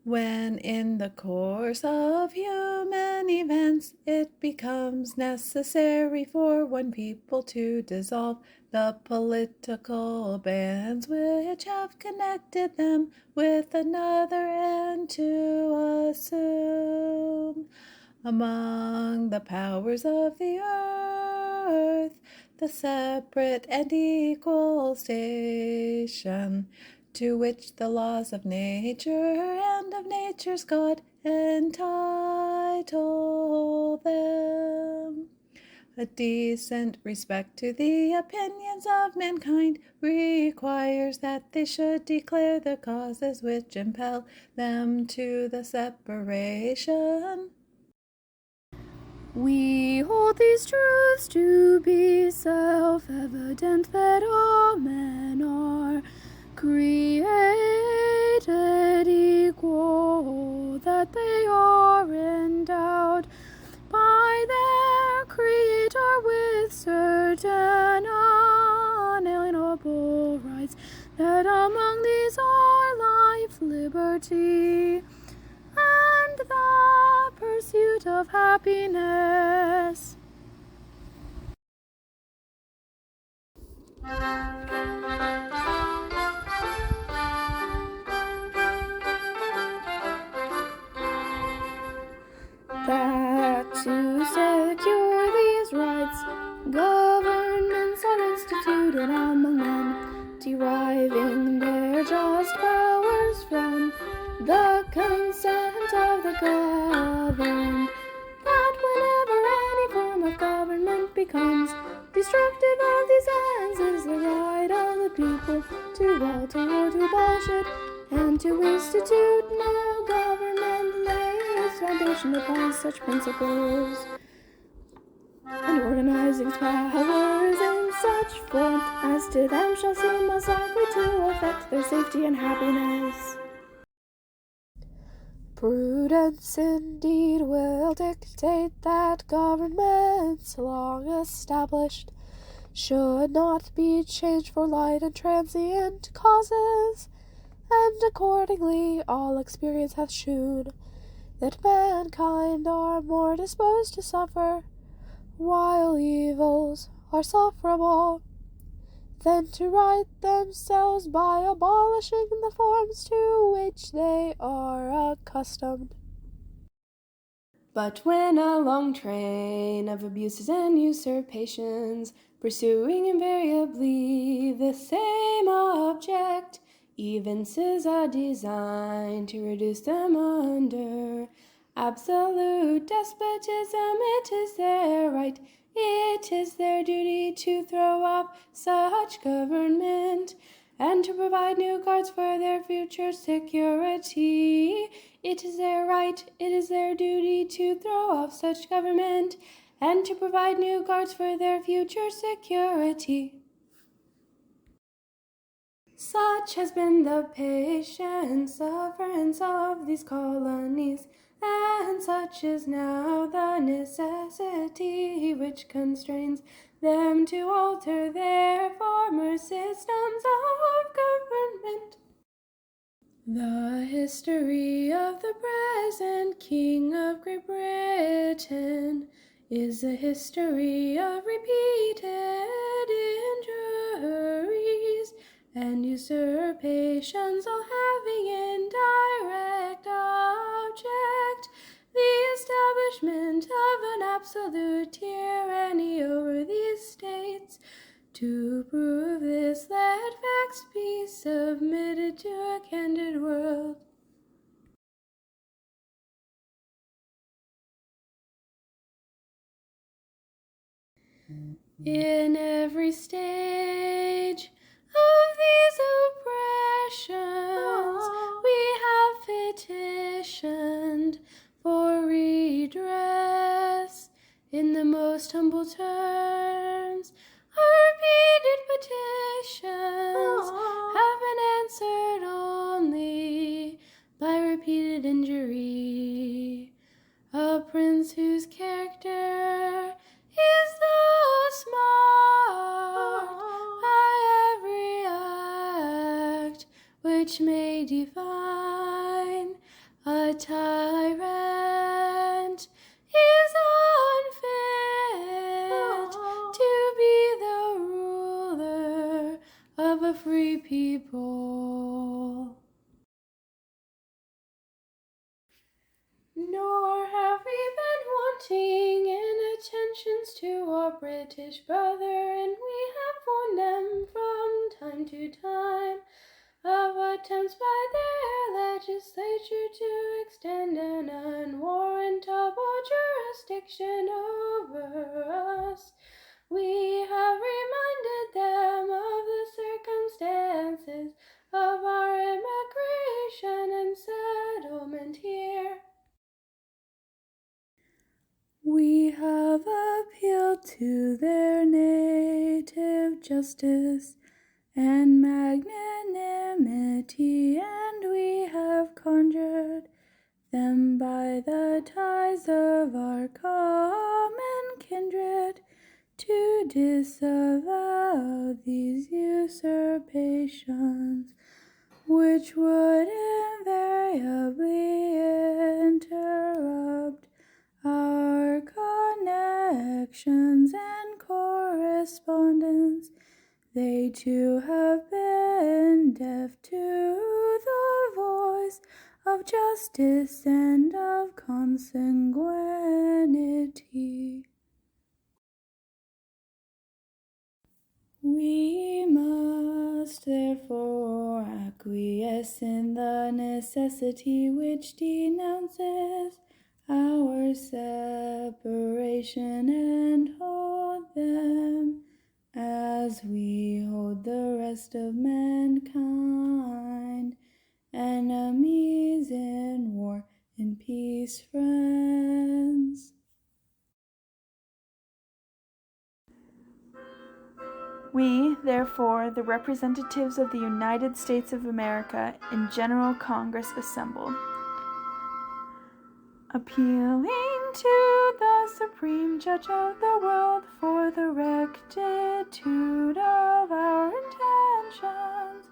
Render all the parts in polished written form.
When in the course of human events it becomes necessary for one people to dissolve the political bands which have connected them with another, and to assume among the powers of the earth the separate and equal station to which the laws of nature and of nature's God entitle them. A decent respect to the opinions of mankind requires that they should declare the causes which impel them to the separation. We hold these truths to be self-evident, that all men are created equal, that they are endowed by their Creator with certain unalienable rights, that among these are life, liberty, and the pursuit of happiness. That to secure these rights, governments are instituted among men, deriving their just powers from the consent of the governed, that whenever any form of government becomes destructive of these ends, is the right of the people to alter or to abolish it, and to institute no government laying its foundation upon such principles, and organizing its powers in such form as to them shall seem most likely to affect their safety and happiness. Prudence indeed will dictate that governments long established should not be changed for light and transient causes, and accordingly all experience hath shewn that mankind are more disposed to suffer, while evils are sufferable, than to right themselves by abolishing the forms to which they are accustomed. But when a long train of abuses and usurpations, pursuing invariably the same object, evinces a design to reduce them under absolute despotism, it is their right, it is their duty to throw off such government, and to provide new guards for their future security. It is their right, it is their duty to throw off such government, and to provide new guards for their future security. Such has been the patient sufferance of these colonies, and such is now the necessity which constrains them to alter their former systems of government. The history of the present King of Great Britain is a history of repeated injuries and usurpations, all having in direct object the establishment of an absolute tyranny over these states. To prove this, let facts be submitted to a candid world. In every stage of these oppressions, we have petitioned for redress in the most humble terms. Our repeated petitions have been answered only by repeated injury. A prince whose character is thus marked by every act which may define free people. Nor have we been wanting in attentions to our British brother, and we have warned them from time to time of attempts by their legislature to extend an unwarrantable jurisdiction over us. We have reminded them of the circumstances of our immigration and settlement here. We have appealed to their native justice and magnanimity, and we have conjured them by the ties of our common kindred to disavow these usurpations, which would invariably interrupt our connections and correspondence. They too have been deaf to the voice of justice and of consanguinity. We must therefore acquiesce in the necessity which denounces our separation and hold them as we hold the rest of mankind, enemies in war, in peace, friends. We, therefore, the representatives of the United States of America in General Congress assembled, appealing to the Supreme Judge of the world for the rectitude of our intentions,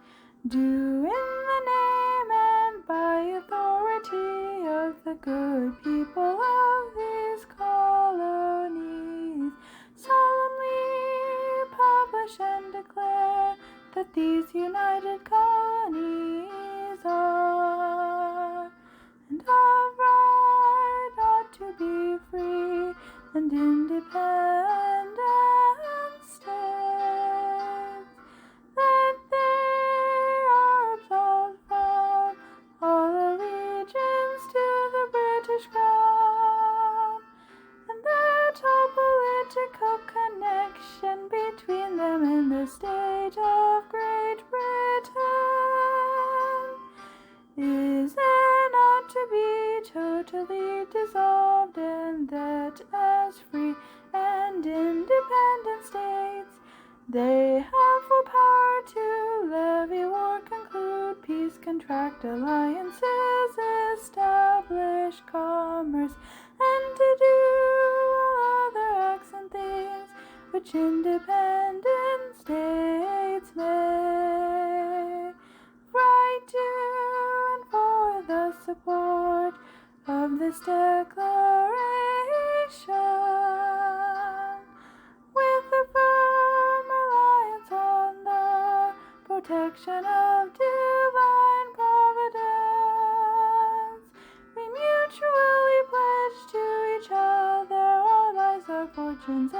do in the name and by authority of the good people of these colonies, solemnly publish and declare that these united colonies are and of right ought to be free and independent states, that they are absolved from all allegiance to the British Crown, and that all political connection between them and the state of Great Britain is and ought to be totally dissolved, and that as free and independent states they have full power to levy war, conclude peace, contract alliances, establish commerce, and to do all other acts and things which independent states may. Right to and for the support of this declaration, with a firm reliance on the protection of divine providence, we mutually pledge to each other our lives, our fortunes,